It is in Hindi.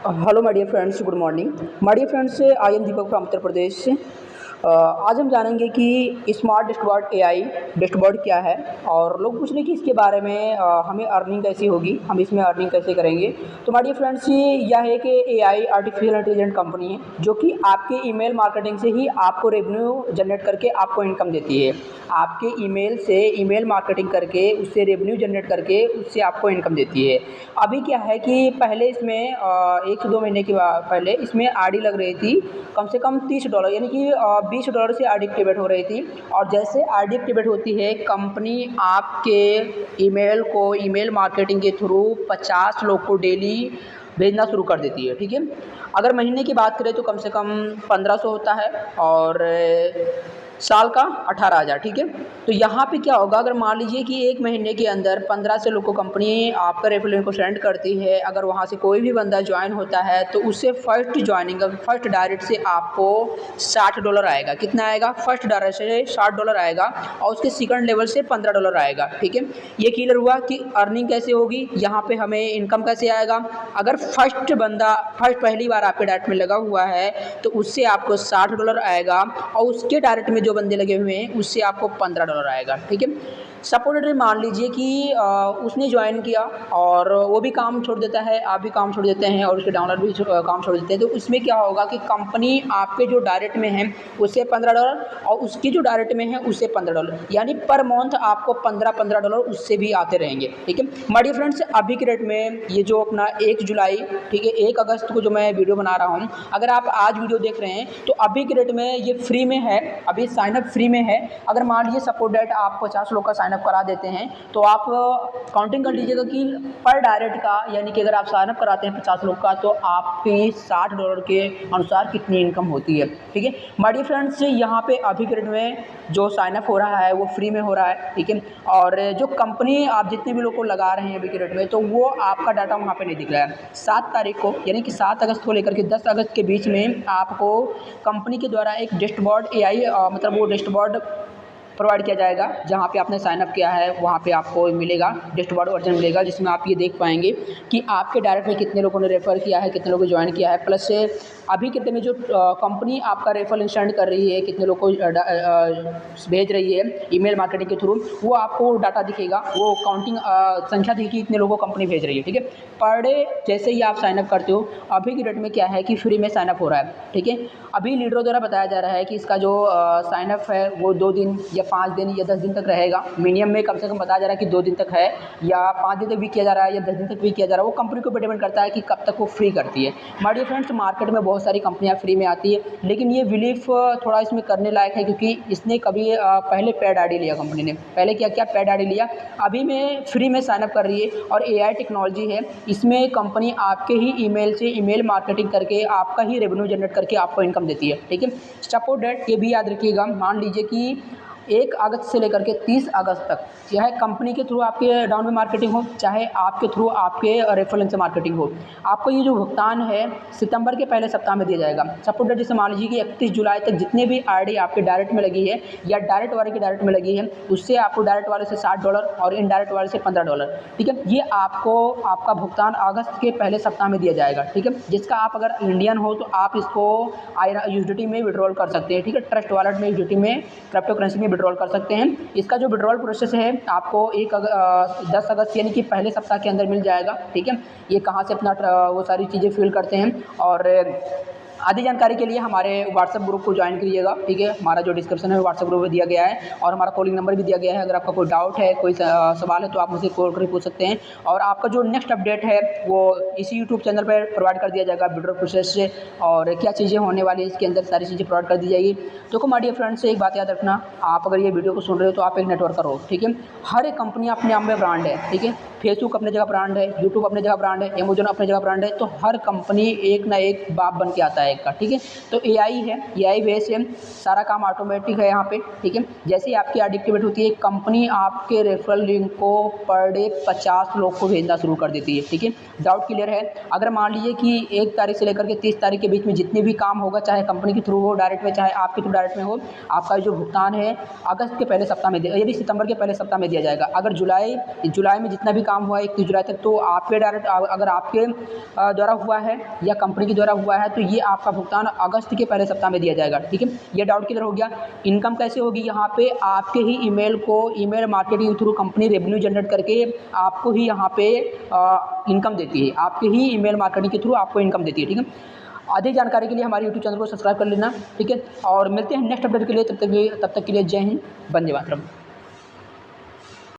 Hello my dear friends, good morning my dear friends. I am Deepak from Uttar Pradesh. आज हम जानेंगे कि स्मार्ट डैशबोर्ड एआई डैशबोर्ड क्या है। और लोग पूछ रहे हैं कि इसके बारे में हमें अर्निंग कैसी होगी, हम इसमें अर्निंग कैसे करेंगे। तो माय डियर फ्रेंड्स, यह है कि एआई आर्टिफिशियल इंटेलिजेंट कंपनी है जो कि आपके ईमेल मार्केटिंग से ही आपको रेवेन्यू जनरेट करके आपको इनकम देती है। आपके ईमेल से ईमेल मार्केटिंग करके उससे रेवेन्यू जनरेट करके उससे आपको इनकम देती है। अभी क्या है कि पहले इसमें 1 से 2 महीने के पहले इसमें आरडी लग रही थी कम से कम $30, यानी कि $20 से आरडी एक्टिवेट हो रही थी। और जैसे आरडी एक्टिवेट होती है, कंपनी आपके ईमेल को ईमेल मार्केटिंग के थ्रू 50 लोग को डेली भेजना शुरू कर देती है। ठीक है, अगर महीने की बात करें तो कम से कम 1500 होता है और साल का 18,000। ठीक है, तो यहाँ पे क्या होगा, अगर मान लीजिए कि एक महीने के अंदर 15 से लोग को कंपनी आपका रेफरल को सेंड करती है, अगर वहाँ से कोई भी बंदा ज्वाइन होता है तो उससे फर्स्ट ज्वाइनिंग फर्स्ट डायरेक्ट से आपको $60 आएगा। कितना आएगा? फर्स्ट डायरेक्ट से $60 आएगा और उसके सेकंड लेवल से $15 आएगा। ठीक है, ये क्लियर हुआ कि अर्निंग कैसे होगी, यहाँ पे हमें इनकम कैसे आएगा। अगर फर्स्ट बंदा पहली बार आपके डायरेक्ट में लगा हुआ है तो उससे आपको $60 आएगा और उसके डायरेक्ट में जो बंदे लगे हुए हैं उससे आपको $15 आएगा। ठीक है, सपोर्टेड मान लीजिए कि उसने ज्वाइन किया और वो भी काम छोड़ देता है, आप भी काम छोड़ देते हैं और उसके डाउनलोड भी काम छोड़ देते हैं, तो इसमें क्या होगा कि कंपनी आपके जो डायरेक्ट में है उससे $15 और उसकी जो डायरेक्ट में है उससे $15, यानी पर मंथ आपको $15 उससे भी आते रहेंगे। ठीक है माय डियर फ्रेंड्स, अभी के रेट में ये जो अपना 1 जुलाई, ठीक है, 1 अगस्त को जो मैं वीडियो बना रहा हूँ, अगर आप आज वीडियो देख रहे हैं तो अभी के रेट में ये फ्री में है, अभी साइनअप फ्री में है। अगर मान लीजिए सपोर्ट डेट आप 50 लोग का साइनअप करा देते हैं तो आप काउंटिंग कर लीजिएगा कि पर डायरेक्ट का, यानी कि अगर आप साइनअप कराते हैं 50 लोग का तो आपकी $60 के अनुसार कितनी इनकम होती है। ठीक है माय डियर फ्रेंड्स, यहाँ पे अभी के रेट में जो साइनअप हो रहा है वो फ्री में हो रहा है। ठीक है, और जो कंपनी आप जितने भी लोग को लगा रहे हैं अभी के रेट में, तो वो आपका डाटा वहाँ पे नहीं दिख रहा है। 7 तारीख को, यानी कि 7 अगस्त को लेकर के 10 अगस्त के बीच में आपको कंपनी के द्वारा एक डैशबोर्ड एआई मतलब वो डैशबोर्ड प्रोवाइड किया जाएगा। जहाँ पे आपने साइनअप किया है वहाँ पे आपको मिलेगा डैशबोर्ड वर्जन मिलेगा, जिसमें आप ये देख पाएंगे कि आपके डायरेक्ट में कितने लोगों ने रेफ़र किया है, कितने लोगों ने ज्वाइन किया है, प्लस से अभी कितने में जो कंपनी आपका रेफरल इंस्टेंड कर रही है, कितने लोग को भेज रही है ईमेल मार्केटिंग के थ्रू, वो आपको डाटा दिखेगा, वो काउंटिंग संख्या दिखेगी कितने लोगों को कंपनी भेज रही है। ठीक है, पर डे जैसे ही आप साइनअप करते हो, अभी की डेट में क्या है कि फ्री में साइनअप हो रहा है। ठीक है, अभी लीडरों द्वारा बताया जा रहा है कि इसका जो साइनअप है वो 2 दिन या 5 दिन या 10 दिन तक रहेगा। मिनिमम में कम से कम बताया जा रहा है कि 2 दिन तक है या 5 दिन तक भी किया जा रहा है या 10 दिन तक भी किया जा रहा है। वो कंपनी को डिपेंड करता है कि कब तक वो फ्री करती है। माय डियर फ्रेंड्स, मार्केट में बहुत सारी कंपनियां फ्री में आती है, लेकिन ये बिलीफ थोड़ा इसमें करने लायक है, क्योंकि इसने कभी पहले पेड आईडी लिया, कंपनी ने पहले क्या क्या पेड आईडी लिया, अभी में फ्री में साइनअप कर रही है। और एआई टेक्नोलॉजी है, इसमें कंपनी आपके ही ईमेल से ईमेल मार्केटिंग करके आपका ही रेवेन्यू जनरेट करके आपको इनकम देती है। ठीक है, सपोर्ट डेट ये भी याद रखिएगा, मान लीजिए कि 1 अगस्त से लेकर के 30 अगस्त तक, चाहे कंपनी के थ्रू आपके डाउन में मार्केटिंग हो, चाहे आपके थ्रू आपके रेफरेंस से मार्केटिंग हो, आपको ये जो भुगतान है सितंबर के पहले सप्ताह में दिया जाएगा। सपोर्ट डेट जैसे मान लीजिए कि 31 जुलाई तक जितने भी आईडी आपके डायरेक्ट में लगी है या डायरेक्ट वाले के डायरेक्ट में लगी है, उससे आपको डायरेक्ट वाले से $60 और इनडायरेक्ट वाले से $15। ठीक है, ये आपको आपका भुगतान अगस्त के पहले सप्ताह में दिया जाएगा। ठीक है, जिसका आप अगर इंडियन हो तो आप इसको यूएसडीटी में विड्रॉल कर सकते हैं। ठीक है, ट्रस्ट वॉलेट में यूएसडीटी में क्रिप्टो करेंसी में विड्रॉल कर सकते हैं। इसका जो विड्रॉल प्रोसेस है आपको 10 अगस्त यानी कि पहले सप्ताह के अंदर मिल जाएगा। ठीक है, ये कहाँ से अपना वो सारी चीज़ें फिल करते हैं और आदि जानकारी के लिए हमारे व्हाट्सएप ग्रुप को ज्वाइन करिएगा। ठीक है, हमारा जो डिस्क्रिप्शन है व्हाट्सएप ग्रुप में दिया गया है और हमारा कॉलिंग नंबर भी दिया गया है। अगर आपका कोई डाउट है, कोई सवाल है तो आप मुझसे कॉल करके पूछ सकते हैं। और आपका जो नेक्स्ट अपडेट है वो इसी यूट्यूब चैनल पर प्रोवाइड कर दिया जाएगा विड्रॉल प्रोसेस से, और क्या चीज़ें होने वाली है इसके अंदर सारी चीज़ें प्रोवाइड कर दी जाएगी। तो माय डियर फ्रेंड्स, एक बात याद रखना, आप अगर ये वीडियो को सुन रहे हो तो आप एक नेटवर्कर हो। ठीक है, हर एक कंपनी अपने आप में ब्रांड है। ठीक है, फेसबुक अपने जगह ब्रांड है, यूट्यूब अपने जगह ब्रांड है, अमेजन अपने जगह ब्रांड है, तो हर कंपनी एक ना एक बाप बन के आता है। का, ठीक है। तो एआई है, एआई बेस है, सारा काम ऑटोमेटिक है यहाँ पे, ठीक है। जैसे ही आपकी ऐड एक्टिवेट होती है, कंपनी आपके रेफरल लिंक को पर डे 50 लोग को भेजना शुरू कर देती है, ठीक है। डाउट क्लियर है? अगर मान लीजिए कि 1 तारीख से लेकर के 30 तारीख के बीच में जितने भी काम होगा, चाहे कंपनी के थ्रू हो डायरेक्ट में, चाहे आपके थ्रू डायरेक्ट में हो, आपका जो भुगतान है अगस्त के पहले सप्ताह में यदि सितंबर के पहले सप्ताह में दिया जाएगा। अगर जुलाई में जितना भी काम हुआ है 31 जुलाई तक, तो आपके डायरेक्ट अगर आपके द्वारा हुआ है या कंपनी के द्वारा हुआ है, तो ये आपका भुगतान अगस्त के पहले सप्ताह में दिया जाएगा, ठीक है। ये डाउट क्लियर हो गया? इनकम कैसे होगी? यहाँ पे आपके ही email marketing through company revenue generate करके आपको ही यहाँ पे इनकम देती है, आपके ही ईमेल मार्केटिंग के थ्रू आपको इनकम देती है, ठीक है। अधिक जानकारी के लिए हमारे यूट्यूब चैनल को सब्सक्राइब कर लेना, ठीक है। और मिलते हैं नेक्स्ट अपडेट के लिए, तब तक के लिए जय हिंद, वंदे मातरम।